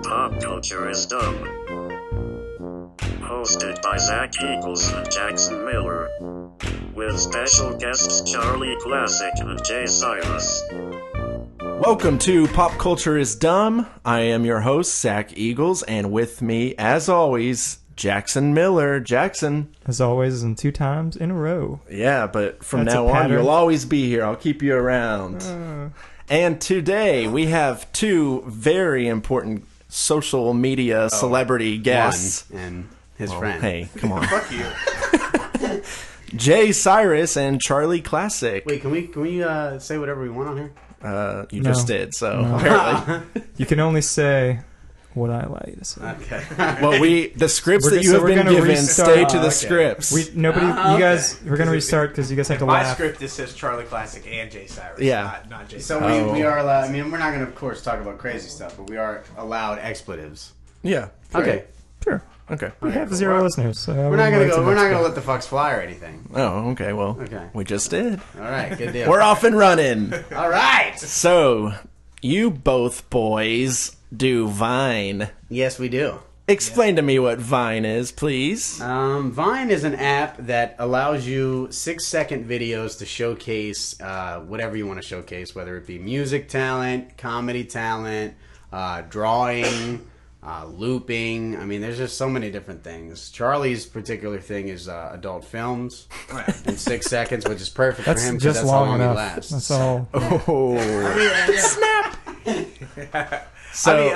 Pop Culture is Dumb. Hosted by Zach Eagles and Jackson Miller. With special guests Charlie Classic and Jay Cyrus. Welcome to Pop Culture is Dumb. I am your host, Zach Eagles, and with me, as always, Jackson Miller. Jackson. As always, and 2 times in a row. Yeah, but from That's now on, you'll always be here. I'll keep you around. And today, we have 2 very important social media celebrity guests. One and his friend. Hey, come on. Fuck you. Jay Cyrus and Charlie Classic. Wait, can we say whatever we want on here? You No. just did, so No. apparently. You can only say what I like to say. Okay. Well, the scripts We're that you so have we're been gonna given restart. stay to the Okay. scripts. You guys, we're going to restart because you guys have to My laugh. script, this says Charlie Classic and Jay Cyrus. Yeah. Not Jay So Cyrus. we are allowed, I mean, we're not going to, of course, talk about crazy stuff, but we are allowed expletives. Yeah. Okay. Sure. Okay. We have 0 listeners. So We're not going to let the fucks fly or anything. Oh, okay. Well, Okay. we just did. All right, good deal. We're off and running. All right. So, you both boys do Vine. Yes, we do. Explain to me what Vine is, please. Vine is an app that allows you 6-second videos to showcase whatever you want to showcase, whether it be music talent, comedy talent, drawing, looping. I mean, there's just so many different things. Charlie's particular thing is adult films in 6 seconds, which is perfect That's for him because just that's how long long he enough. lasts. That's all. Oh. Snap! So,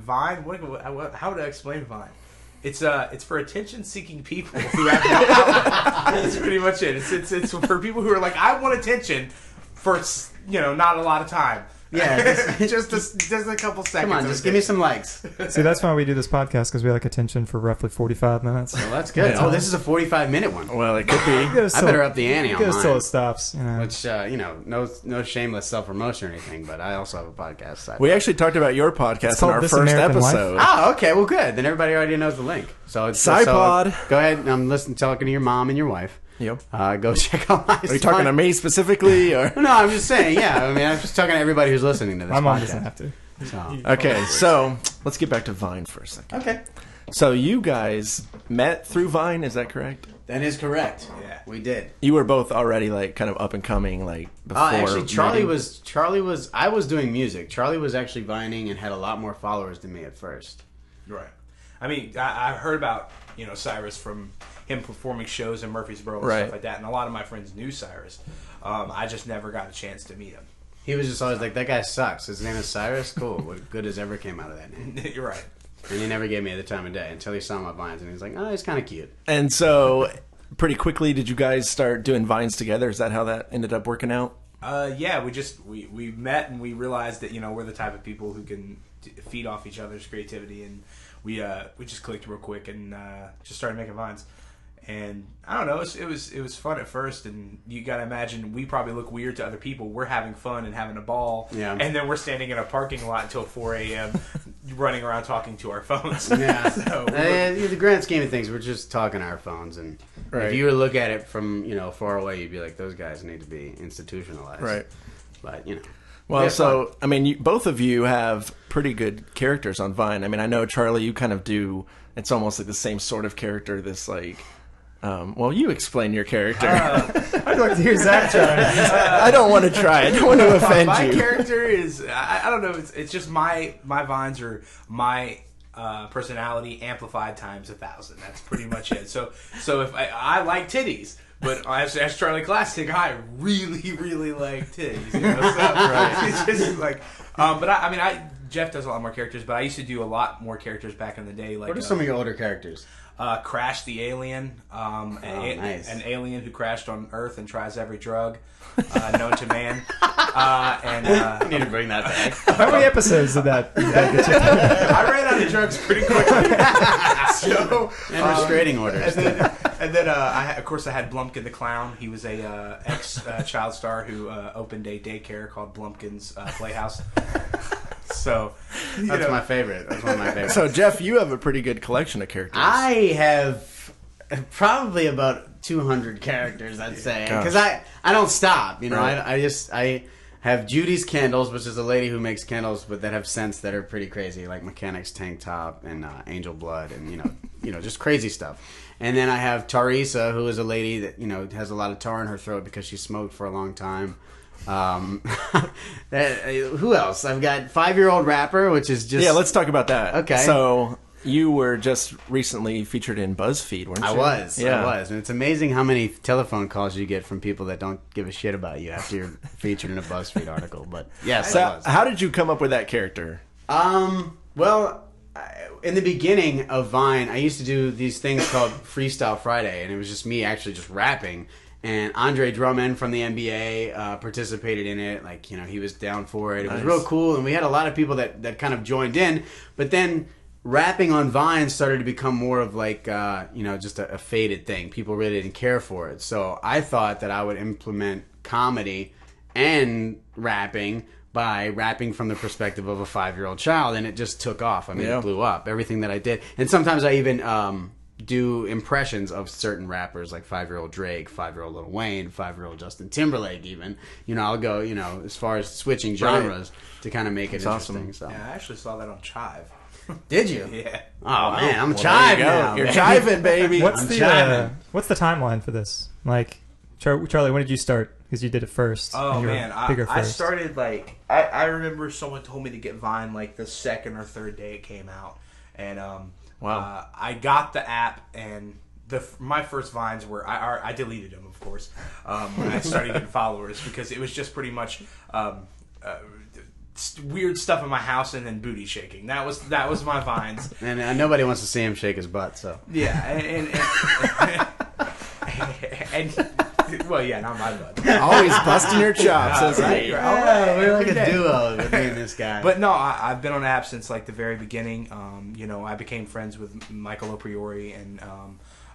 Vine, how would I explain Vine? It's for attention-seeking people who have no outlet. That's pretty much it. It's for people who are like, I want attention for, not a lot of time. Yeah, just a couple seconds. Come on, just give me some likes. See, that's why we do this podcast, because we like attention for roughly 45 minutes. Well, that's good. Oh, this is a 45-minute one. well, it could be. I better up the ante on It goes till mine. it stops. Which, no shameless self-promotion or anything, but I also have a podcast side. We actually talked about your podcast in called our This first American Life. episode. Oh, okay, well, good. Then everybody already knows the link. So it's Sci-Pod. Go ahead. I'm talking to your mom and your wife. Yep. Go check out my. Are you talking to me specifically? Or? No, I'm just saying. Yeah, I mean, I'm just talking to everybody who's listening to this. My mom podcast. doesn't have to. So. Okay, so let's get back to Vine for a second. Okay, So you guys met through Vine, is that correct? that is correct. Yeah. We did. You were both already kind of up and coming before. Actually, Charlie meeting? was. I was doing music. Charlie was actually vining and had a lot more followers than me at first. Right. I mean, I heard about, Cyrus from him performing shows in Murfreesboro and Right. stuff like that, and a lot of my friends knew Cyrus. I just never got a chance to meet him. He was just always like, "That guy sucks. His name is Cyrus. Cool. What good has ever came out of that name?" You're right. And he never gave me the time of day until he saw my vines, and he was like, "Oh, he's kind of cute." And so, pretty quickly, did you guys start doing Vines together? Is that how that ended up working out? Yeah, we met and we realized that we're the type of people who can feed off each other's creativity, and we just clicked real quick and just started making vines. And I don't know, it was fun at first, and you gotta imagine we probably look weird to other people. We're having fun and having a ball, Yeah. and then we're standing in a parking lot until 4 a.m. running around talking to our phones. Yeah. So In the grand scheme of things, we're just talking to our phones, and Right. if you were to look at it from far away, you'd be like, "Those guys need to be institutionalized." Right. But Well, Yeah, so, I mean, both of you have pretty good characters on Vine. I mean, I know, Charlie, you kind of do, it's almost like the same sort of character, well, you explain your character. I'd like to hear Zach try. I don't want to try. I don't want to offend my you. character is I don't know. It's just my vines are my personality amplified times 1,000. That's pretty much it. So if I like titties, but as Charlie Classic, I really like titties. So, it's just like, but Jeff does a lot more characters, but I used to do a lot more characters back in the day. Like, what are some of your older characters? Crash the Alien, nice. an alien who crashed on Earth and tries every drug known to man. I need to bring that back. How many episodes did that get you? I ran out of drugs pretty quickly. And restraining orders. And then of course, I had Blumpkin the Clown. He was a ex-child star who opened a daycare called Blumpkin's Playhouse. So That's my favorite. That's one of my favorites. So, Jeff, you have a pretty good collection of characters. I have probably about 200 characters, I'd say, because Gosh. I don't stop. Right. I have Judy's Candles, which is a lady who makes candles, but that have scents that are pretty crazy, like Mechanic's Tank Top and Angel Blood, and just crazy stuff. And then I have Teresa, who is a lady that has a lot of tar in her throat because she smoked for a long time. Who else? I've got 5-year-old rapper, which is just let's talk about that. Okay, so. You were just recently featured in BuzzFeed, weren't you? I was. And it's amazing how many telephone calls you get from people that don't give a shit about you after you're featured in a BuzzFeed article. But yes, so I was. How did you come up with that character? Well, in the beginning of Vine, I used to do these things called Freestyle Friday, and it was just me actually just rapping. And Andre Drummond from the NBA participated in it. Like, he was down for it. It was real cool, and we had a lot of people that kind of joined in. But then rapping on Vine started to become more of like, just a faded thing. People really didn't care for it. So I thought that I would implement comedy and rapping by rapping from the perspective of a 5-year-old child, and it just took off. I mean, It blew up. Everything that I did. And sometimes I even do impressions of certain rappers, like 5-year-old Drake, 5-year-old Lil Wayne, 5-year-old Justin Timberlake even. I'll go, as far as switching genres to kind of make it interesting. Awesome. So. Yeah, I actually saw that on Chive. Did you? Yeah. Oh man, I'm chiving now. You're chiving, baby. What's I'm the chiving. what's the timeline for this? Like, Charlie, when did you start? Because you did it first. Oh and you were man, bigger I first. started I remember someone told me to get Vine like the second or third day it came out, and Wow. I got the app, and my first Vines were I deleted them, of course, when I started getting followers, because it was just pretty much weird stuff in my house and then booty shaking. That was my Vines. And nobody wants to see him shake his butt. So Yeah, and well, yeah, not my butt. Always busting your chops. That's right. yeah, we're like a duo with me and this guy. But no, I've been on the app since like the very beginning. I became friends with Michael Opriori and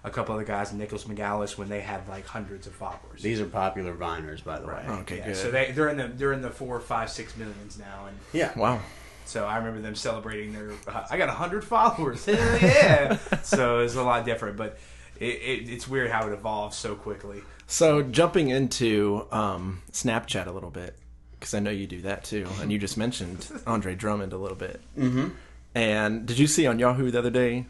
a couple other guys, Nicholas McGallis, when they had like hundreds of followers. These are popular Viners, by the way. Okay, Yeah, good. so they're in the 4, 5, 6 millions now, and Yeah. Wow. so I remember them celebrating their. I got 100 followers. Hell yeah! So it's a lot different, but it's weird how it evolves so quickly. So jumping into Snapchat a little bit, because I know you do that too, and you just mentioned Andre Drummond a little bit. Mm-hmm. And did you see on Yahoo the other day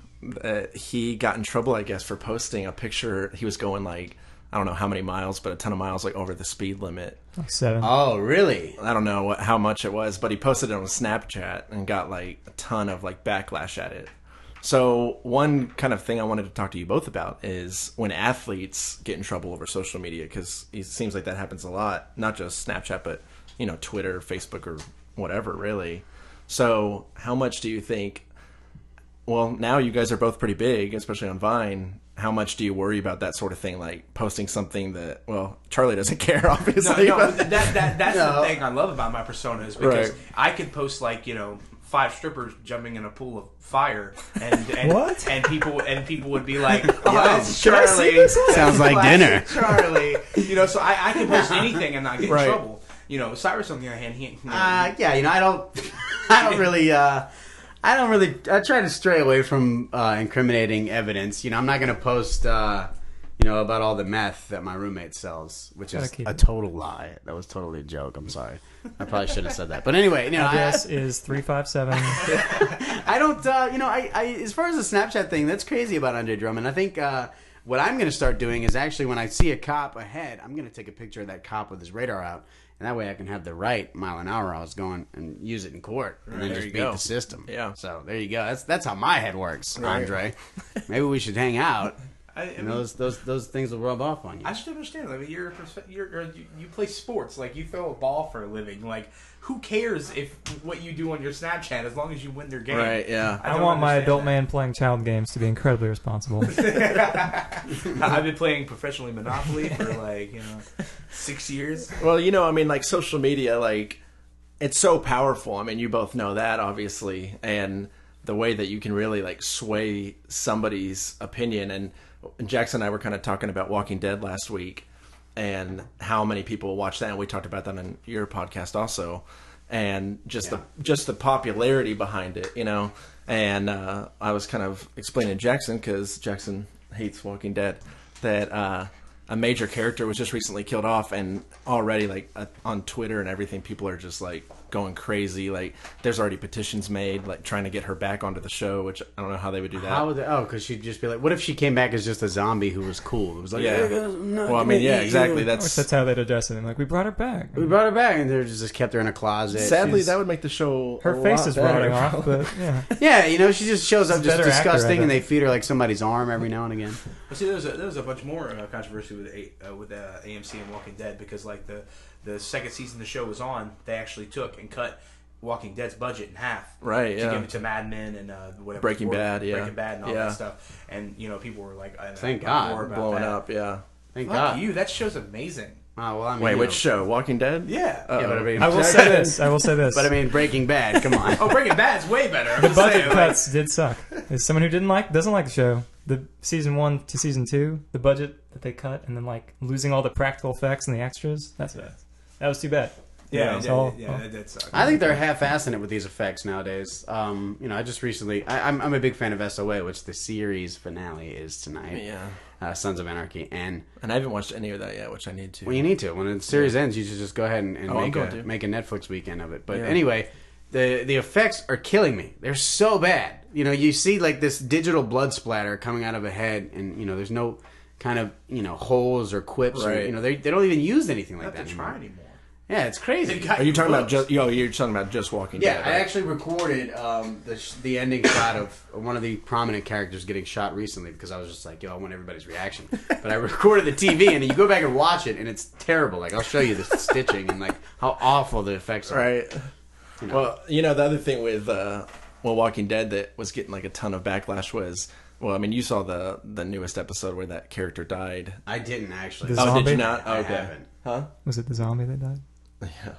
he got in trouble, I guess, for posting a picture? He was going like, I don't know how many miles, but a ton of miles like over the speed limit. Like 7. Oh, really? I don't know how much it was, but he posted it on Snapchat and got like a ton of like backlash at it. So one kind of thing I wanted to talk to you both about is when athletes get in trouble over social media, because it seems like that happens a lot, not just Snapchat, but Twitter, Facebook, or whatever, really. So how much do you think? Well, now you guys are both pretty big, especially on Vine. How much do you worry about that sort of thing, like posting something that, well, Charlie doesn't care, obviously. No, that's the thing I love about my persona, is because Right. I could post like 5 strippers jumping in a pool of fire, and What? and people would be like, "Oh, Yo, that's can I see Charlie." this? Sounds like dinner. Charlie. So I can post anything and not get in Right. trouble. Cyrus on the other hand, I don't really. I try to stray away from incriminating evidence. I'm not going to post, about all the meth that my roommate sells, which is Gotta keep a it. total lie. That was totally a joke. I'm sorry. I probably should have said that. But anyway, Address is 357. I don't. I as far as the Snapchat thing, that's crazy about Andre Drummond. I think what I'm going to start doing is actually when I see a cop ahead, I'm going to take a picture of that cop with his radar out. And that way I can have the right mile an hour I was going and use it in court and then There just you beat go. the system. Yeah. So there you go. That's how my head works, Andre. Maybe we should hang out. Those things will rub off on you. I just don't understand. Like, you play sports. Like, you throw a ball for a living. Like, who cares if what you do on your Snapchat, as long as you win their game? Right, yeah. I don't want my understand adult that. man playing child games to be incredibly responsible. I've been playing professionally Monopoly for 6 years. Well, like social media, like it's so powerful. I mean, you both know that, obviously, and the way that you can really like sway somebody's opinion. And Jackson and I were kind of talking about Walking Dead last week and how many people watch that, and we talked about that on your podcast also, and just the popularity behind it, And I was kind of explaining to Jackson, because Jackson hates Walking Dead, that a major character was just recently killed off, and already like on Twitter and everything, people are just like going crazy. Like there's already petitions made like trying to get her back onto the show, which I don't know how they would do that. How would they? Oh, because she'd just be like, what if she came back as just a zombie who was cool? It was like, Yeah. Well, I mean, yeah, exactly. That's how they'd address it. And like, we brought her back. We brought her back, and they just kept her in a closet. Sadly, She's- that would make the show Her a face lot is better. rotting off, but yeah. yeah, you know, she just shows up She's a just better actor, disgusting, I and they bet. feed her like somebody's arm every now and again. Well, see, there was a bunch more controversy with AMC and Walking Dead because like the second season the show was on, they actually took and cut Walking Dead's budget in half, Right, to yeah. give it to Mad Men and whatever Breaking Bad, yeah. Breaking Bad and all Yeah. that stuff, and you know people were like, Thank more God. about Blowing that. up, yeah. Thank Fuck God. you, that show's amazing. Oh, well, I mean, Wait, you which know. show? Walking Dead? Yeah. Uh-oh. Yeah, but I mean, I will say this. I will say this. But I mean, Breaking Bad. Come on. Oh, Breaking Bad's way better. I'm the just budget saying, cuts did suck. As someone who doesn't like the show, the season 1 to season 2, the budget that they cut, and then like losing all the practical effects and the extras. That was too bad. Yeah, Yeah, that did suck. I think they're half-assing it with these effects nowadays. You know, I just recently, I'm a big fan of SOA, which the series finale is tonight. Yeah. Sons of Anarchy, and And I haven't watched any of that yet, which I need to. well, you need to. When the series ends, you should just go ahead and Oh, I'm going to. make a Netflix weekend of it. But Yeah. anyway, the effects are killing me. They're so bad. You know, you see like this digital blood splatter coming out of a head, and you know, there's no kind of holes or quips. Or, Right. you know, they don't even use anything like Not that to try anymore. anymore. Yeah, it's crazy. Are you talking about just? You're talking about just Walking Yeah, Dead. I right? actually recorded the ending shot of one of the prominent characters getting shot recently because I was just like, I want everybody's reaction. But I recorded the TV, and you go back and watch it, and it's terrible. Like, I'll show you the stitching and like how awful the effects are. Right. You know. Well, the other thing with Walking Dead that was getting like a ton of backlash was, well, I mean, you saw the newest episode where that character died. I didn't actually. The Oh, did zombie? you not? I Okay. haven't. Huh? Was it the zombie that died? Yeah.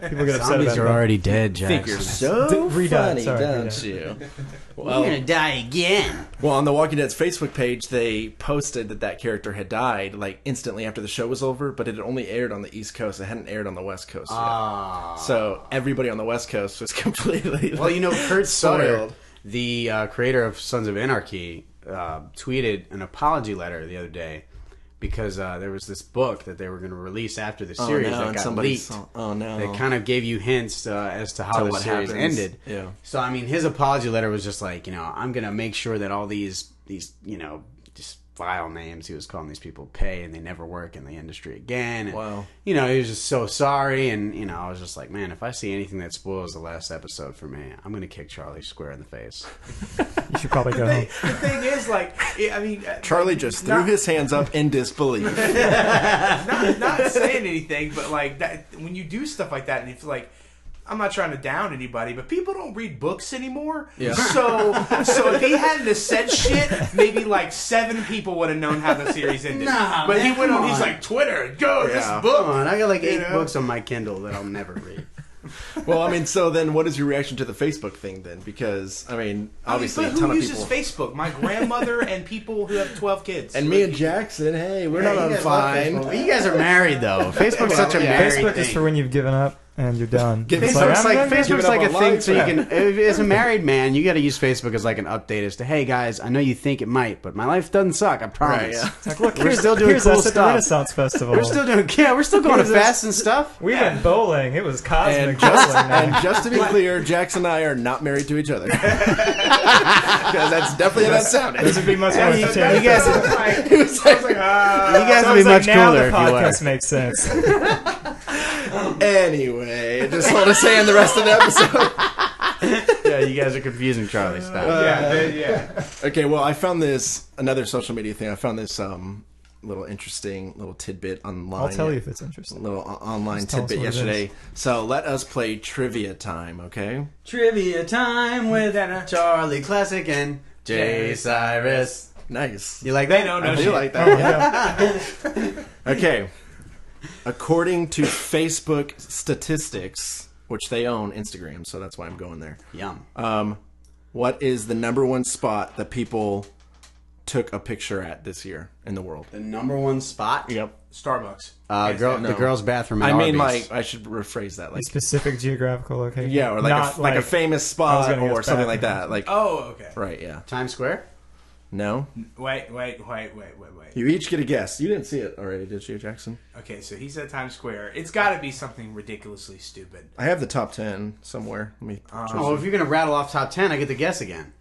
People get upset Zombies about are that. already dead, I Jackson. think you're so Redone, funny, sorry, don't redone. you? We're gonna die again. Well, on the Walking Dead's Facebook page, they posted that character had died like instantly after the show was over, but it had only aired on the East Coast. It hadn't aired on the West Coast yet. Ah. So everybody on the West Coast was completely Well, Kurt Sutter, spoiled. the creator of Sons of Anarchy, tweeted an apology letter the other day because there was this book that they were going to release after the series that got leaked. Oh no! That kind of gave you hints as to how To the what series happens. ended. Yeah. So I mean, his apology letter was just like, I'm going to make sure that all these just vile names he was calling these people pay, and they never work in the industry again. And, Wow. he was just so sorry, and I was just like, man, if I see anything that spoils the last episode for me, I'm going to kick Charlie square in the face. You should probably go home. The thing is, like, I mean, Charlie just threw his hands up in disbelief. not saying anything, but like that when you do stuff like that, and you feel like. I'm not trying to down anybody, but people don't read books anymore. Yeah. So if he hadn't have said shit, maybe like 7 people would have known how the series ended. Nah, but man, he went come on. He's on. like Twitter, go Yeah. this Come book. on, I got like 8 know? books on my Kindle that I'll never read. Well, I mean, so then what is your reaction to the Facebook thing then? Because, I mean, obviously but a ton who of uses people... Facebook? My grandmother and people who have 12 kids. And me and Jackson, hey, we're Yeah, not you on guys love Facebook. fine. You guys are married though. Facebook's such a yeah. married Facebook thing. is for when you've given up and you're done. Give It's Facebook's I'm like- done. Give Facebook's it like up a on thing life. so you can, as a married man, you got to use Facebook as like an update as to, hey guys, I know you think it might, but my life doesn't suck, I promise. Right, yeah. It's like, look, We're here's, still doing here's cool us at the stuff. Renaissance Festival. We're still going to fast and stuff. We went bowling. It was cosmic And just, bowling night. and just to be clear, Jackson and I are not married to each other. Because that's definitely how that sounded. This would be much more You entertaining. guys, I was like, you guys So would be it's like, much now cooler the if you were. podcast makes sense. Anyway, just want to say in the rest of the episode. Yeah, you guys are confusing Charlie. Stop. yeah. Okay, well, I found another social media thing. I found this little interesting little tidbit online. I'll tell you if it's interesting. Little online Just tell us tidbit what it yesterday. So let us play trivia time, okay? Trivia time with Charlie Classic and Jay Cyrus. Nice. You like They that? don't know I do shit. like that. Yeah. Okay. According to Facebook statistics, which they own Instagram, so that's why I'm going there. Yum. What is the #1 spot that people took a picture at this year in the world? The #1 spot. Yep. Starbucks. The girls' bathroom. At I mean, Arby's. like, I should rephrase that. A Like, specific geographical location. yeah, or like Not like a famous I was spot gonna or guess something back. like that. Like, Oh, okay. right, yeah. Times Square. No. Wait. You each get a guess. You didn't see it already, did you, Jackson? Okay, so he said Times Square. It's got to be something ridiculously stupid. I have the top 10 somewhere. Let me. Oh, if you're gonna rattle off top 10, I get to guess again.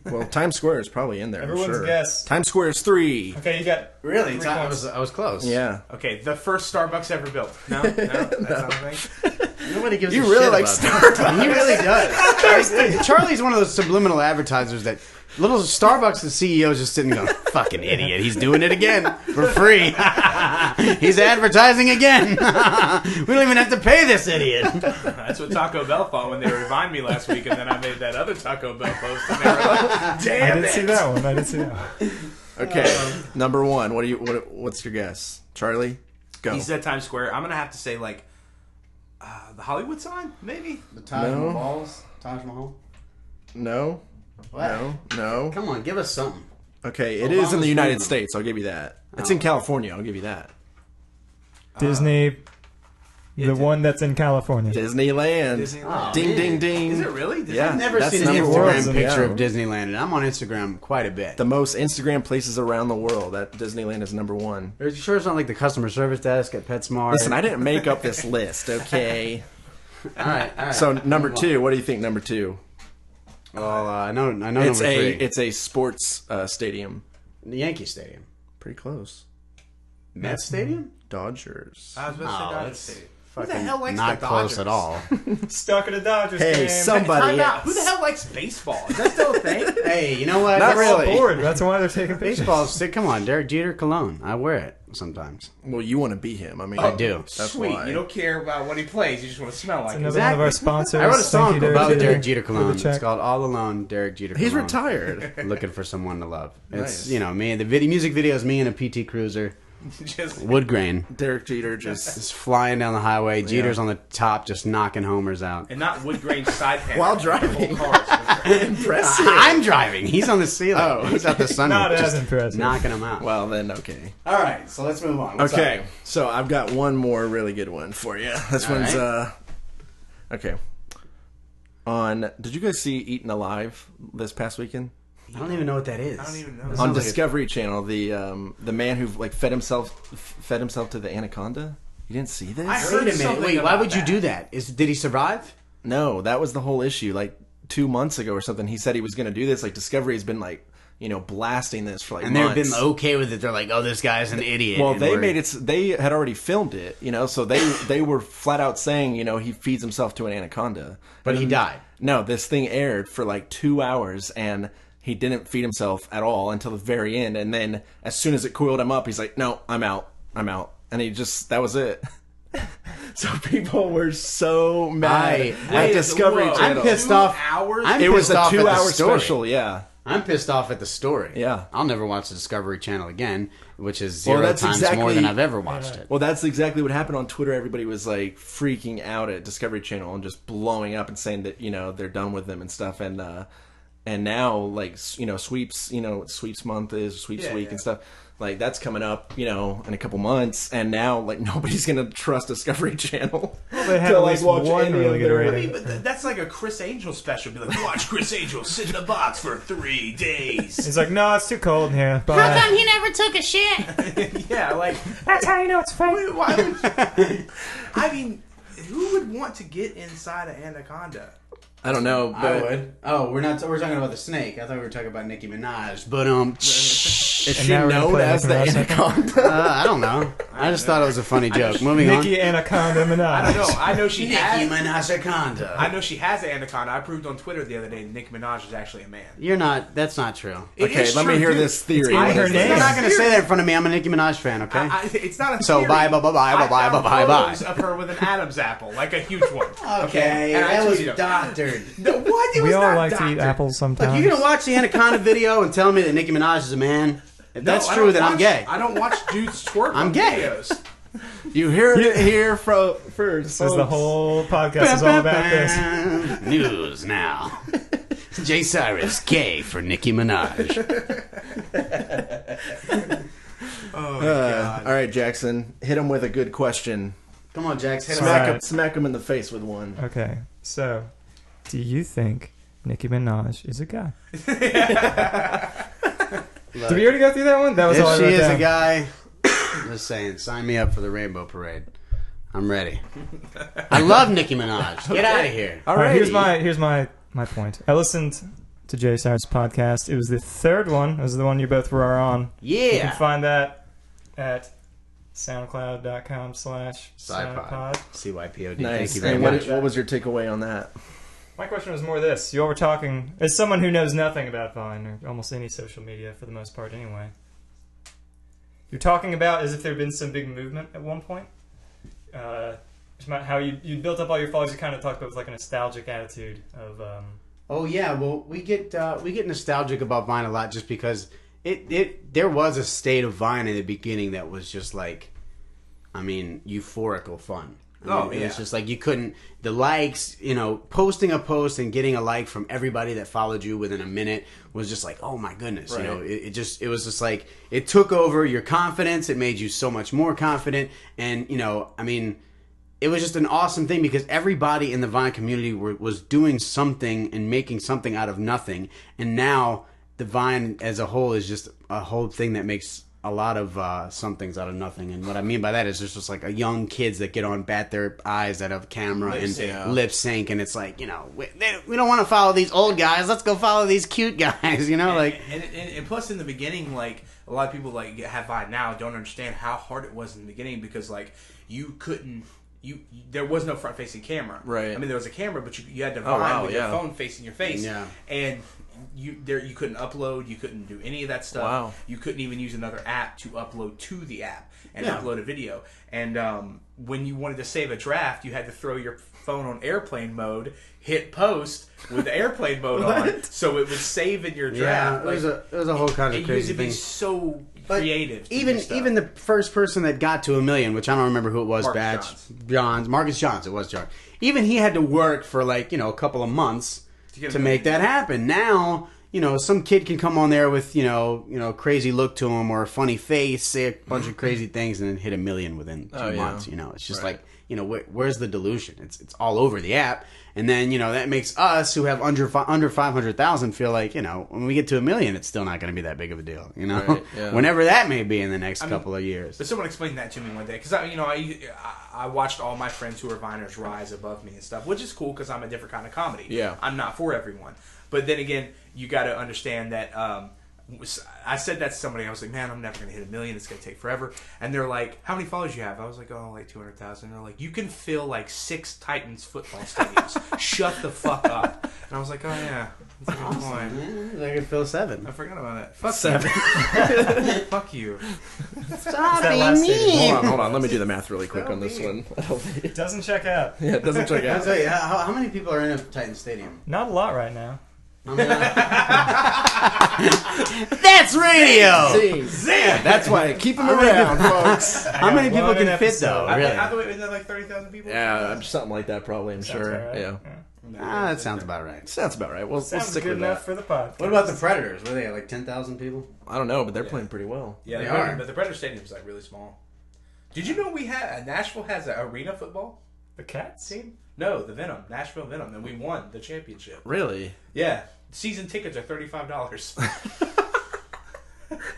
Well, Times Square is probably in there. Everyone's I'm sure. guess. Times Square is 3. Okay, you got Really? Three I points. was close. Yeah. Okay, the first Starbucks ever built. No, that's not a thing. Nobody gives You a really shit like about Starbucks. that. He really does. Charlie's one of those subliminal advertisers that little Starbucks, the CEO's just sitting going, fucking idiot. He's doing it again for free. He's advertising again. We don't even have to pay this idiot. That's what Taco Bell thought when they revived me last week, and then I made that other Taco Bell post, and they were like, "Damn I did it!" see that one. I did see that one. Okay. Number 1. What's your guess? Charlie? Go. He said Times Square. I'm gonna have to say like the Hollywood sign, maybe. The Taj No. Mahals? Taj Mahal? No. What? No. Come on, give us something. Okay, it is in the Obama's United freedom. States. I'll give you that. It's in California. I'll give you that. Disney, the it- one that's in California. Disneyland. Disneyland. Ding, ding, ding. Is it really? Yeah. I've never that's seen an number one. Instagram picture Yeah. of Disneyland, and I'm on Instagram quite a bit. The most Instagram places around the world. That Disneyland is number 1. Are you sure it's not like the customer service desk at PetSmart? Listen, I didn't make up this list, okay? All right. So number 2, what do you think? Number 2, Well, I know. it's Number 3. it's a sports stadium. The Yankee Stadium. Pretty close. Mets Stadium? Dodgers. I was about to say Oh, Dodger that's Stadium. Who fucking the hell likes not the close Dodgers? at all. Stuck in a Dodgers Hey, game. somebody. Time out. Who the hell likes baseball? Is that still a thing? Hey, you know what? Not They're all really. bored. That's why they're taking pictures. Baseball's sick. Come on, Derek Jeter cologne. I wear it sometimes. Well, you want to be him. I mean, I do. That's Sweet. why. You don't care about what he plays. You just want to smell like Another him. one of our sponsors. I wrote a Thank song you, about Derek Jeter, Jeter for the cologne. check. It's called All Alone, Derek Jeter He's cologne. retired. Looking for someone to love. Nice. It's, me, the music video is me in a PT Cruiser, Just wood grain. Derek Jeter just Just flying down the highway. Jeter's on the top, just knocking homers out. and not wood grain side panel. While The driving. whole car is impressive. I'm driving. He's on the ceiling. Oh. He's at the sunroof. Not as just impressive. knocking him out. Well, then, okay. All right, so let's move on. What's Okay, up? so I've got one more really good one for you. This All one's, right. okay. Did you guys see Eaten Alive this past weekend? I don't even know what that is. I don't even know. On sounds like Discovery Channel, the man who like fed himself to the anaconda. You didn't see this? I Wait a heard minute. something Wait, why about would you that. do that? Did he survive? No, that was the whole issue. Like 2 months ago or something, he said he was going to do this. Like Discovery has been like, blasting this for like And they've months. been okay with it. They're like, oh, this guy's an idiot. Well, And they we're- made it. They had already filmed it, so they were flat out saying, he feeds himself to an anaconda. But he died. No, this thing aired for like 2 hours, and he didn't feed himself at all until the very end. And then as soon as it coiled him up, he's like, "No, I'm out. And that was it. So people were so mad at Discovery whoa. Channel. I'm pissed 2 off. hours? I'm It was pissed a off at the 2-hour story. special, yeah. I'm pissed off at the story. Yeah. I'll never watch the Discovery Channel again, which is Well, zero that's times exactly- more than I've ever watched it. Well, that's exactly what happened on Twitter. Everybody was like freaking out at Discovery Channel and just blowing up and saying that they're done with them and stuff. And now like sweeps sweeps month is sweeps Yeah, week yeah. and stuff. Like that's coming up in a couple months. And now like nobody's gonna trust Discovery Channel. They had to, at like, least watch one any really of good their- I rating. mean, but that's like a Chris Angel special. Be like, watch Chris Angel sit in a box for 3 days. He's like, no, it's too cold in here. Bye. he never took a shit? Yeah, like, That's how you know it's fake. why would I mean, who would want to get inside an anaconda? I don't know, I but would. Oh, we're talking about the snake. I thought we were talking about Nicki Minaj. But is she now we're gonna known play as the Nicki Minaj. anaconda? I don't know. I just thought it was a funny joke. Moving on. Nicki Anaconda Minaj. I don't know. I know she Nicki has. Minaj. I know she has an anaconda. I proved on Twitter the other day that Nicki Minaj is actually a man. You're not. That's not true. It Okay, is let me true, hear dude. this theory. in What her is name. You're this? not going to say that in front of me. I'm a Nicki Minaj fan, okay? It's not a So theory. bye, bye, bye, bye, I bye, found bye, bye. photos of her with an Adam's apple, like a huge one. Okay, And I that was tweeted them. doctored. No, what? It We was all not like to doctored. eat apples sometimes. Look, you're going to watch the Anaconda video and tell me that Nicki Minaj is a man? If that's No, I true, don't then I'm watch- gay. I don't watch dudes twerk I'm on gay. videos. You heard it here first. This is the whole podcast is all about this. News now. Jay Cyrus, gay for Nicki Minaj. Oh, my God. All right, Jackson, hit him with a good question. Come on, Jax, hit him Smack up. him. Smack him in the face with one. Okay, so do you think Nicki Minaj is a guy? Look, Did we already go through that one? That was all I if she wrote is down. a guy, just saying, sign me up for the Rainbow Parade. I'm ready. I love Nicki Minaj. Get out of here. All right, here's my point. I listened to Jay Cyrus' podcast. It was the third one. It was the one you both were on. You Yeah. can find that at soundcloud.com/SciPod. CYPOD. Nice. Thank you very And much. what was your takeaway on that? My question was more this. You all were talking, as someone who knows nothing about Vine, or almost any social media for the most part anyway, you're talking about as if there had been some big movement at one point. How you built up all your followers. You kind of talked about it was like a nostalgic attitude of... Oh yeah, well we get nostalgic about Vine a lot just because there was a state of Vine in the beginning that was just like, I mean, euphorical fun. It was just like you couldn't, the likes, posting a post and getting a like from everybody that followed you within a minute was just like, oh my goodness, Right. it was just like, it took over your confidence. It made you so much more confident. And, I mean, it was just an awesome thing because everybody in the Vine community was doing something and making something out of nothing. And now the Vine as a whole is just a whole thing that makes a lot of some things out of nothing. And what I mean by that is there's just like a young kids that get on, bat their eyes at a camera and lip sync. And it's like, we don't want to follow these old guys. Let's go follow these cute guys, And plus in the beginning, like, a lot of people like have Vine now don't understand how hard it was in the beginning because like you couldn't... there was no front facing camera. Right. I mean, there was a camera, but you had to Vine with your yeah. phone facing your face. Yeah. And you couldn't upload. You couldn't do any of that stuff. Wow. You couldn't even use another app to upload to the app and Yeah. upload a video. And when you wanted to save a draft, you had to throw your phone on airplane mode, hit post with the airplane mode on, so it would save in your draft. it was a whole kind of It crazy used to be thing. so But creative. to Even do stuff. even the first person that got to 1 million, which I don't remember who it was, Marcus Johns. It was John. Even he had to work for like a couple of months to make that happen. Now some kid can come on there with crazy look to him or a funny face, say a bunch of crazy things, and then hit 1 million within 2 months. It's just like where's the delusion? It's all over the app. And then, that makes us who have under 500,000 feel like, when we get to 1 million, it's still not going to be that big of a deal, Right, yeah. Whenever that may be in the next couple of years. But someone explained that to me one day because I watched all my friends who are Viners rise above me and stuff, which is cool because I'm a different kind of comedy. Yeah. I'm not for everyone. But then again, you got to understand that I said that to somebody. I was like, man, I'm never going to hit 1 million. It's going to take forever. And they're like, how many followers you have? I was like, oh, like 200,000. They're like, you can fill like 6 Titans football stadiums. Shut the fuck up. And I was like, oh, yeah. That's a good point. I could fill 7. I forgot about that. Fuck 7. you. Fuck you. Stop that being last mean. Hold on. Let me do the math really quick on this one. It doesn't check out. Yeah, it doesn't check I'll out. tell you, how many people are in a Titan Stadium? Not a lot right now. That's radio! That's why keep them around, folks. How many people one can an fit, though? episode. Really? Isn't that like 30,000 people? Yeah, something like that probably. I'm Sounds sure. about right. Yeah, That sounds about right. sounds about right. We'll Sounds stick good with enough that. for the podcast. What about the Predators? What are they, like 10,000 people? I don't know, but they're playing pretty well. Yeah, They they are. are. But the Predator Stadium's like really small. Did you know Nashville has an arena football The Cats? team? No, the Venom, Nashville Venom, and we won the championship. Really? Yeah, season tickets are $35.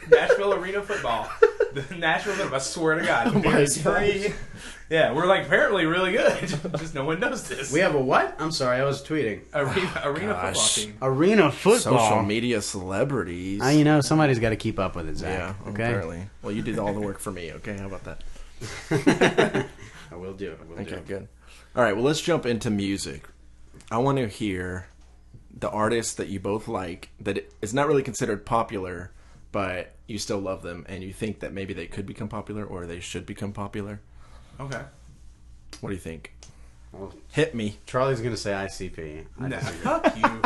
Nashville Arena Football, the Nashville Venom. I swear to God, it's free. Yeah, we're like apparently really good. Just no one knows this. We have a what? I'm sorry, I was tweeting. arena football team. Arena football. Social media celebrities. Somebody's got to keep up with it, Zach. Yeah, Okay. apparently. Well, you did all the work for me. Okay, how about that? I will do. Okay, good. All right, well, let's jump into music. I want to hear the artists that you both like that is not really considered popular, but you still love them and you think that maybe they could become popular or they should become popular. Okay. What do you think? Well, Hit me. Charlie's going to say ICP. No, fuck you.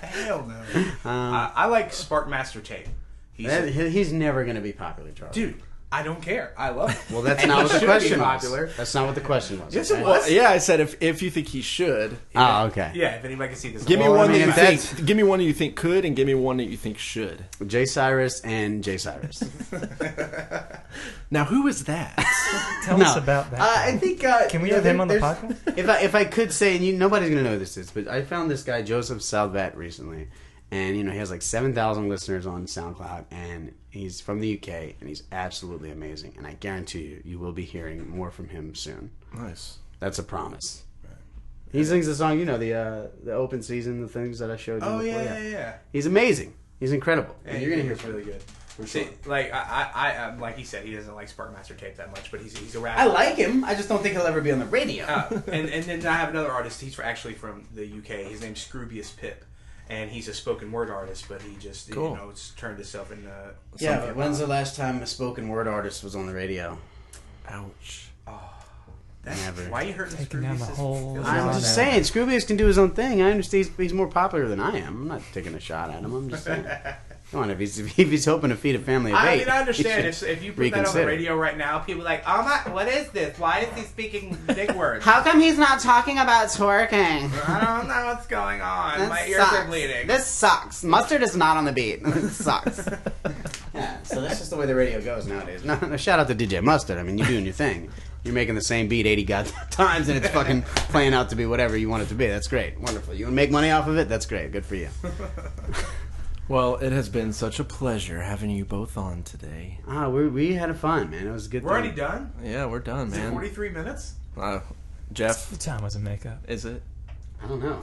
Hell no. I like Sparkmaster Tape. He's never going to be popular, Charlie. Dude, I don't care. I love it. Well, that's And not he what the should be question was. popular. That's not what the question was. Yes, it okay? was. Well, yeah, I said if you think he should. Oh, okay. Yeah, if anybody can see this. Give me Well, one I mean, that you if think. that's- Give me one that you think could, and give me one that you think should. Jay Cyrus and Jay Cyrus. Now, who is that? Tell us about that. I think. Can we have him on the podcast? If I could say, and nobody's gonna know who this is, but I found this guy Joseph Salvat recently, And, he has like 7,000 listeners on SoundCloud, and he's from the UK, and he's absolutely amazing. And I guarantee you, you will be hearing more from him soon. Nice. That's a promise. He sings the song, the open season, the things that I showed you. Oh, before. yeah. He's amazing. He's incredible. And you're going to hear it's from really him. good. For See, sure. like I like he said, he doesn't like Sparkmaster Tape that much, but he's a rapper. I like him. I just don't think he'll ever be on the radio. And then I have another artist. He's actually from the UK. His name's Scroobius Pip, and he's a spoken word artist. But he just it's turned himself into Yeah, but when's the last time a spoken word artist was on the radio? Ouch. Never. Why are you hurting Taking down the Scroobius? whole I'm just saying, Scroobius can do his own thing. I understand he's more popular than I am. I'm not taking a shot at him. I'm just saying. Come on, if he's hoping to feed a family of 8. I mean, I understand if you put that on the reconsider. radio right now, people are like, oh my, what is this? Why is he speaking big words? How come he's not talking about twerking? I don't know what's going on. My ears are bleeding. This sucks. Mustard is not on the beat. This sucks. Yeah, so that's just the way the radio goes nowadays. No, shout out to DJ Mustard. I mean, you're doing your thing. You're making the same beat 80 goddamn times, and it's fucking playing out to be whatever you want it to be. That's great. Wonderful. You want to make money off of it? That's great. Good for you. Well, it has been such a pleasure having you both on today. We had fun, man. It was a good. We're already done? Yeah, we're done, Is it man. 43 minutes? Jeff, The time was a makeup. is it? I don't know.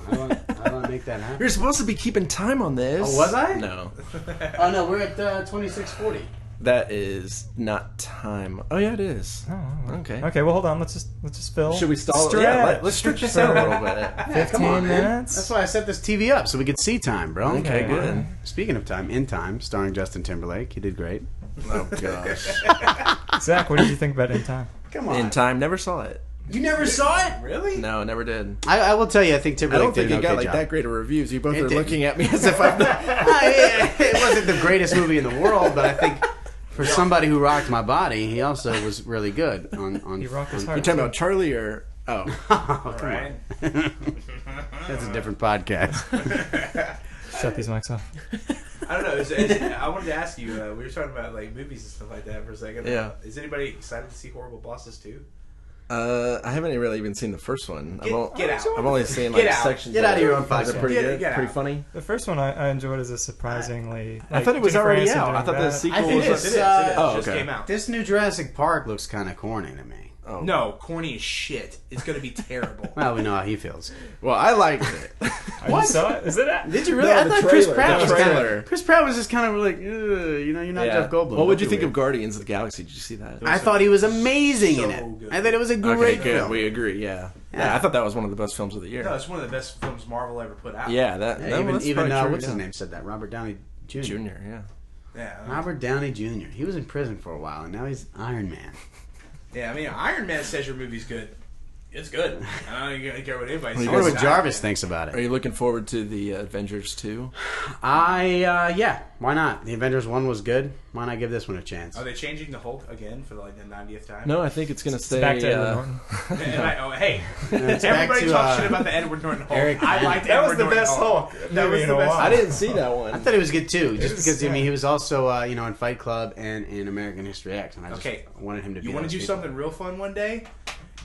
How do I make that happen? You're supposed to be keeping time on this. Oh, was I? No. Oh no, we're at 26:40. That is not time. Oh, yeah, it is. Oh, Okay. Okay, well, hold on. Let's just fill. Should we stall? Stretch. Yeah, let's stretch this out a little bit. 15 minutes. That's why I set this TV up so we could see time, bro. Okay, good. Speaking of time, In Time, starring Justin Timberlake. He did great. Oh, gosh. Zach, what did you think about In Time? Come In time, never saw it. You never saw it? Really? No, never did. I will tell you, I think I Timberlake don't think did you an got okay like job. that great of reviews. You both It are did. looking at me as if I'm not. It wasn't the greatest movie in the world, but I think for somebody who rocked my body, he also was really good. On He rocked his You're heart. talking about Charlie or... Oh. All Right. That's a different podcast. Shut these mics off. I don't know. I wanted to ask you. We were talking about like movies and stuff like that for a second. Yeah. Is anybody excited to see Horrible Bosses too? I haven't really even seen the first one. Get out. I've only seen Get like out. sections. Get out of your own Is it podcast. pretty good? Get Pretty out. funny? The first one I enjoyed as a surprisingly. I thought it was Jennifer already Aniston out. I doing thought the that. sequel I think was... it's, It is. Oh, It just okay. came out. This new Jurassic Park looks kind of corny to me. Oh. No, corny as shit. It's gonna be terrible. Well, we know how he feels. Well, I liked it. Oh, you saw it? Is it out? Did you really? No, I the thought Chris trailer. Pratt The was kind trailer. of. Chris Pratt was just kind of like, you're not Yeah. Jeff Goldblum. What would you Don't think do of it. Guardians of the Galaxy? Did you see that? I thought he was amazing in So it. good. I thought it was a great Okay, good. film. We agree, yeah. I thought that was one of the best films of the year. No, it's one of the best films Marvel ever put out. Yeah, that Yeah, that's even probably true, what's yeah. his name said that? Robert Downey Jr. Junior, yeah. Yeah. Robert Downey Jr. He was in prison for a while, and now he's Iron Man. Yeah. I mean, Iron Man says your movie's good. It's good. I don't care what anybody says. I wonder what It's Jarvis Iron Man. thinks about Are it. you looking forward to the Avengers 2? Yeah, why not? The Avengers 1 was good. Why not give this one a chance? Are they changing the Hulk again for like the 90th time? No, I think it's going to stay... Back to Edward Norton. Hey, It's back everybody to, talks shit about the Edward Norton Hulk. Eric- I liked That was Edward the Norton best Hulk. That was movie the in a best. while. I didn't see that I one. thought it was good too, just was because I mean sad. he was also in Fight Club and in American History X, and I just Okay. wanted him to be. You want to do something real fun one day?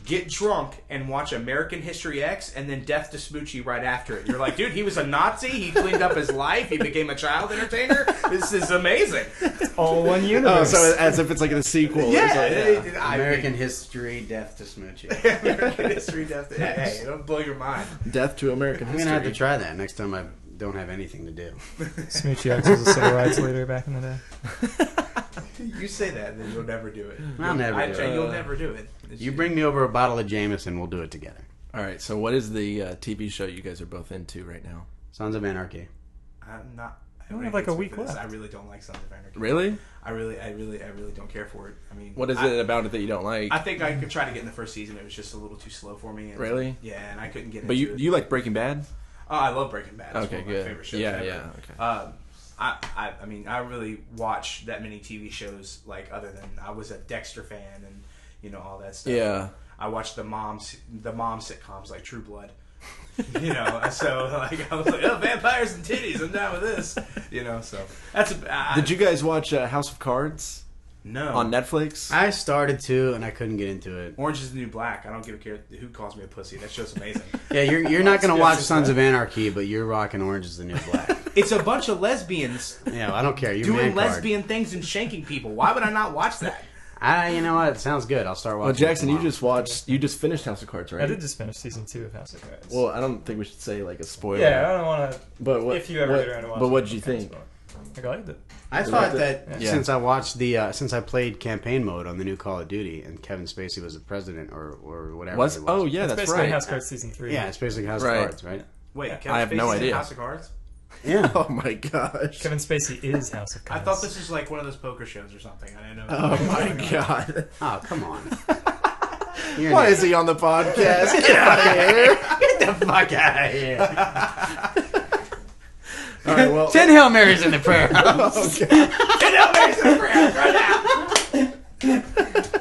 Get drunk and watch American History X and then Death to Smoochie right after it. You're like, dude, he was a Nazi. He cleaned up his life. He became a child entertainer. This is amazing. All one Oh, universe. so as if it's like a sequel. or something. American History, Death to Smoochie. American History, Death to Hey, don't blow your mind. Death to American I'm History. gonna have to try that next time I don't have anything to do. Smoochie X was a civil rights leader back in the day. You say that, then you'll never do it. I'll never do it. You'll never do it. You bring me over a bottle of Jameson, we'll do it together. All right, so what is the TV show you guys are both into right now? Sons of Anarchy. I'm not. You only have like a week left. left. I really don't like Sons of Anarchy. Really? I really don't care for it. I mean, What is it about it that you don't like? I think I could try to get in the first season. It was just a little too slow for me. And, Really? Yeah, and I couldn't get But into it. you like Breaking Bad? Oh, I love Breaking Bad. It's Okay, one of my good. favorite shows Yeah, ever. yeah, okay. I mean, I really watch that many TV shows. Like, other than I was a Dexter fan and all that stuff. Yeah. I watched the mom sitcoms like True Blood. So like I was like, oh, vampires and titties. I'm down with this. So that's. Did you guys watch House of Cards No. on Netflix? I started to, and I couldn't get into it. Orange is the New Black. I don't give a care who calls me a pussy. That show's amazing. Yeah, you're not gonna Yeah, watch just Sons that. of Anarchy, but you're rocking Orange is the New Black. It's a bunch of lesbians Yeah, I don't care. You doing man card. lesbian things and shanking people. Why would I not watch that? You know what? It sounds good. I'll start watching. Well, Jackson, it you tomorrow. just finished House of Cards, right? I did just finish season 2 of House of Cards. Well, I don't think we should say like a spoiler. yeah, I don't want to. But what? If you ever what, get around to watching But what it, did you I'll think? I liked it. I thought that Yeah. since I watched since I played campaign mode on the new Call of Duty and Kevin Spacey was the president or whatever. Was it was. oh yeah, It's that's basically right. House of Cards season 3. Yeah, it's basically House Right. of Cards, right? Wait, Kevin I have no Spacey's in idea. House of Cards? Yeah. Oh my gosh. Kevin Spacey is House of I Cards. thought this was like one of those poker shows or something. I didn't know. Oh my god. Oh, come on. You're Why an is he on the podcast? Get out of here. Get the fuck out of here. All right, well. 10 Hail Marys in the prayer house. Okay. 10 Hail Marys in the prayer right now.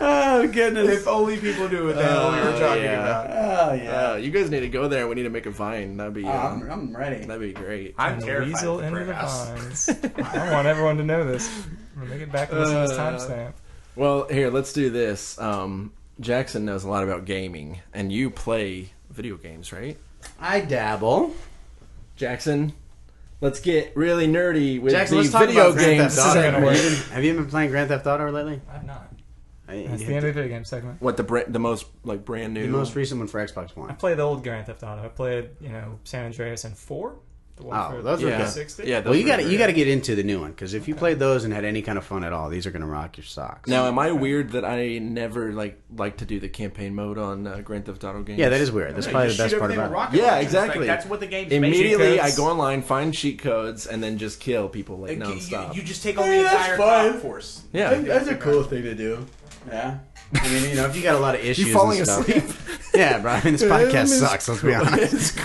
Oh, goodness. If only people knew what the hell we were talking yeah. about. Oh, yeah. You guys need to go there. We need to make a vine. That'd be. I'm ready. That'd be great. I'm And the terrified weasel of the into prayer the house. vines. I want everyone to know this. We'll make it back to listen to this timestamp. Well, here, let's do this. Jackson knows a lot about gaming, and you play video games, right? I dabble. Jackson, let's get really nerdy with Jackson, the let's talk video about Grand games Theft Auto. segment. Have you been playing Grand Theft Auto lately? I'm not. The That's the end of the video game segment. What the most like brand new? most recent one for Xbox I One. played the old Grand Theft Auto. I played, San Andreas and 4. The one Oh, for those were yeah, good. 360. yeah. Well, you got got you got to get into the new one because if you played those and had any kind of fun at all, these are going to rock your socks. Now, am I weird that I never like to do the campaign mode on Grand Theft Auto games? Yeah, that is weird. That's Yeah, probably you the best shoot part everything about with it. rocket Yeah, launchers. Like, exactly. that's what the game's Immediately, cheat I codes. go online, find cheat codes, and then just kill people like based. nonstop. You just take on the entire cop force. Yeah, That's a cool thing to do. Yeah. I mean, if you got a lot of issues you falling and stuff. asleep? Yeah, bro. I mean, this podcast sucks. Let's be honest.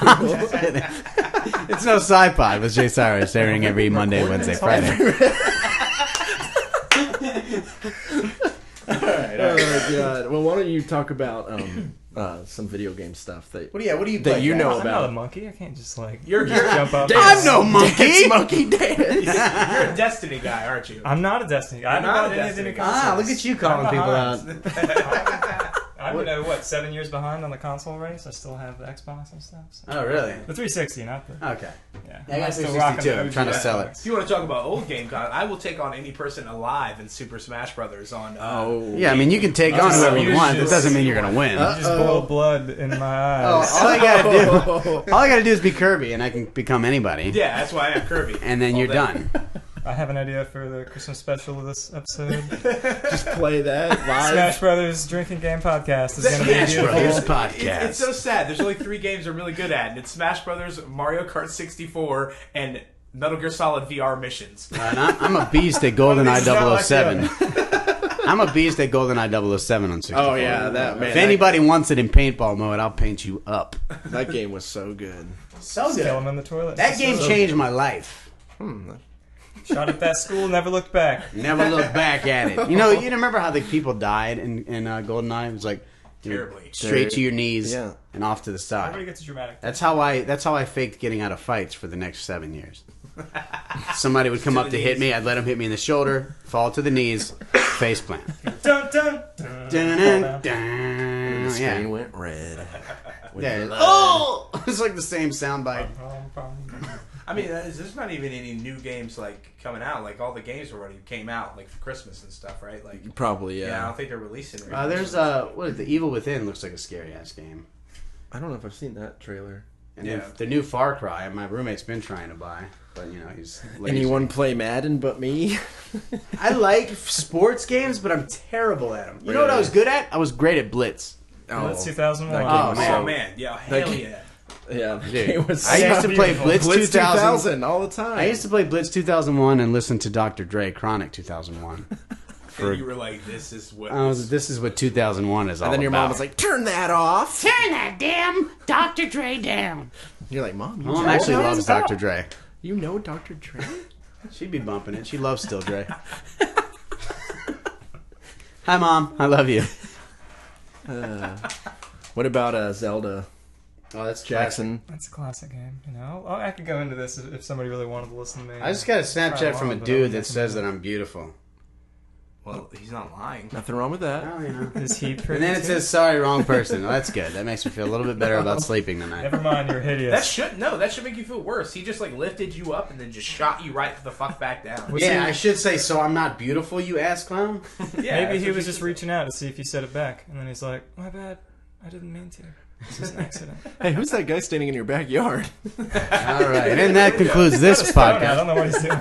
It's no sci-fi with Jay Cyrus airing every Monday, Wednesday, Friday. Oh my god. Well, why don't you talk about some video game stuff that What do you that you know I'm not a about? monkey. I can't just You're jump up. I'm no monkey. Dance, monkey dance. You're a Destiny guy, aren't you? I'm not a Destiny guy. I haven't not bought a any of the new Destiny guy. consoles. Look at you calling I'm people behind. out. I'm 7 years behind on the console race. I still have the Xbox and stuff. So. Oh, really? The 360, not the. Okay. Yeah, I got I'm still 360 rocking too. the I'm trying to OG sell it. Xbox. If you want to talk about old game con, I will take on any person alive in Super Smash Brothers on. Oh, Yeah, I mean, you can take on whoever you want. That doesn't mean you're going to win. You just blow blood in my eyes. All I gotta do is be Kirby, and I can become anybody. Yeah, that's why I have Kirby. And then All you're day. done. I have an idea for the Christmas special of this episode. just play that live. Smash Brothers Drinking Game Podcast is going to be Smash beautiful. Brothers podcast. It's so sad. There's only 3 games I'm really good at, and it's Smash Brothers, Mario Kart 64, and Metal Gear Solid VR missions. And I'm a beast at GoldenEye It's not like 007. I'm a beast at GoldenEye 007 on 64. Oh yeah, that man. If anybody wants it in paintball mode, I'll paint you up. that game was so good. So Kill him in the toilet. That game changed my life. Shot at that school, never looked back. Never look back at it. You remember how the people died in GoldenEye? It was like Terribly. straight to your knees Yeah. and off to the Everybody side. gets dramatic. That's how I faked getting out of fights for the next 7 years. Somebody would come up to hit me. I'd let him hit me in the shoulder, fall to the knees, face plant. Dun, dun, dun. Dun, dun, The screen yeah. went red. Yeah. Oh! It's like the same soundbite. I mean, there's not even any new games like coming out. Like all the games already came out, like for Christmas and stuff, right? Like, Probably, yeah, I yeah. don't think they're releasing it. There's what is the Evil Within looks like a scary ass game. I don't know if I've seen that trailer. And Yeah. the new Far Cry, my roommate's been trying to buy, but he's lazy. Anyone play Madden but me? I like sports games, but I'm terrible at them. You know what I Really? was good at? I was great at Blitz. That's 2001. that game Oh, was man. Oh so- man, yeah, hell game- yeah. Yeah, the Dude, game was I used so to play beautiful. Blitz 2000 all the time. I used to play Blitz 2001 and listen to Dr. Dre Chronic 2001. And you were like, this is what. This is what 2001 is all and then your about. mom was like, "Turn that off." Turn that damn Dr. Dre down. You're like, "Mom, you Mom know actually what loves it's about? Dr. Dre. You know Dr. Dre? She'd be bumping it. She loves Still Dre. Hi, Mom. I love you. What about Zelda? Oh, that's Jackson. That's a classic game. I could go into this if somebody really wanted to listen to me. I just got a Snapchat from a But dude I'm that not says gonna- that I'm beautiful. Well, he's not lying. Nothing wrong with that. Well, you know. Is he pretty? And then it too? says, sorry, wrong person. Well, that's good. That makes me feel a little bit better about sleeping tonight. Never mind, you're hideous. That should make you feel worse. He just like lifted you up and then just shot you right the fuck back down. Was Yeah, he- I should say, so I'm not beautiful, you ass clown? Yeah, Maybe he that's was what just reaching out to see if you said it back, and then he's like, "My bad, I didn't mean to. This was an accident." Hey, who's that guy standing in your backyard? All right, and that concludes this Phone out, I podcast. don't know what he's doing.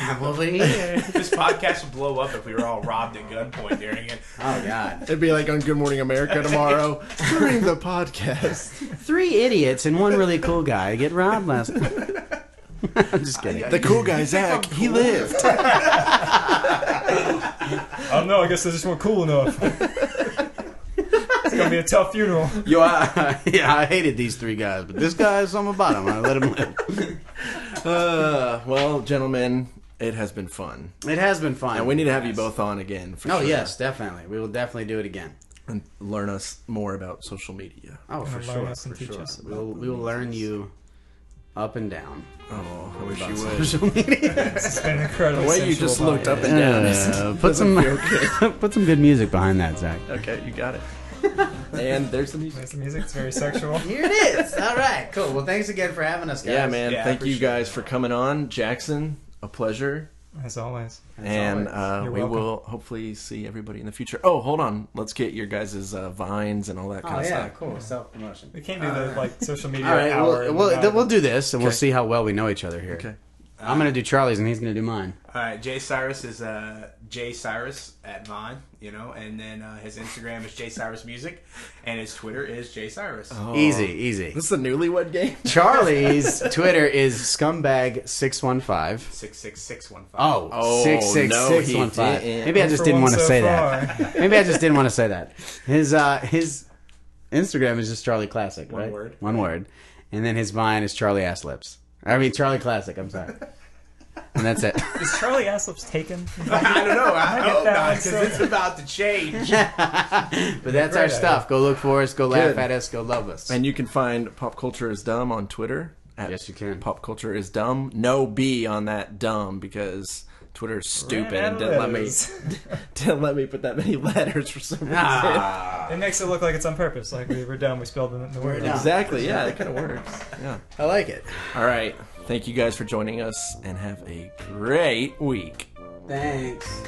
I'm over here. This podcast would blow up if we were all robbed at gunpoint during it. Oh, God. It'd be like on Good Morning America tomorrow during the podcast. 3 idiots and 1 really cool guy get robbed last night. I'm just kidding. The cool guy, Zach, he lived. I don't know. I guess they just weren't cool enough. It's gonna be a tough funeral. Yo, I hated these 3 guys, but this guy is something about him. I let him live. Well, gentlemen, it has been fun. It has been fun. And we need to have you both on again. For Oh, sure, yes, definitely. We will definitely do it again. and learn us more about social media. Oh, for Learn sure. us and For teach sure. us We will learn you up and down. Oh, I wish about you would. social media. It's been incredibly. The way you sensual just looked podcast. up and down is Put some doesn't feel good. put some good music behind that, Zach. Okay, you got it. And there's the music. There's the music. It's very sexual. Here it is. All right, cool. Well, thanks again for having us, guys. Yeah, man. Yeah, I Thank you appreciate guys it. for coming on. Jackson, a pleasure. As always. And You're we welcome. will hopefully see everybody in the future. Oh, hold on. Let's get your guys' vines and all that kind Oh of yeah, stuff. cool. Self promotion. We can't do the like social media All right, hour. we'll do this, and we'll Okay. see how well we know each other here. Okay. I'm gonna do Charlie's, and he's gonna do mine. All right, Jay Cyrus is Jay Cyrus at Vine, and then his Instagram is Jay Cyrus Music, and his Twitter is Jay Cyrus. Oh. Easy. This is a newlywed game? Charlie's Twitter is scumbag615. 66615. Oh, Oh, 66615. no, he didn't. Maybe I just didn't want to So say far. that. Maybe I just didn't want to say that. His Instagram is just Charlie Classic, One right? word. One word. And then his Vine is Charlie Ass Lips. I mean Charlie Classic. I'm sorry. And that's it. Is Charlie Asslips taken? I don't know. I get hope that not, one, because so- it's about to change. But that's our Great stuff. Go look for us. Go laugh Good. at us. Go love us. And you can find Pop Culture is Dumb on Twitter. At Yes, you can. Pop Culture is Dumb. No B on that dumb because Twitter's stupid Ran and out didn't of let me letters. didn't let me put that many letters for some reason. Ah, It makes it look like it's on purpose. Like we were dumb. We spelled the word. dumb. Exactly. Yeah, it kind of works. Yeah. I like it. All right. Thank you guys for joining us and have a great week. Thanks.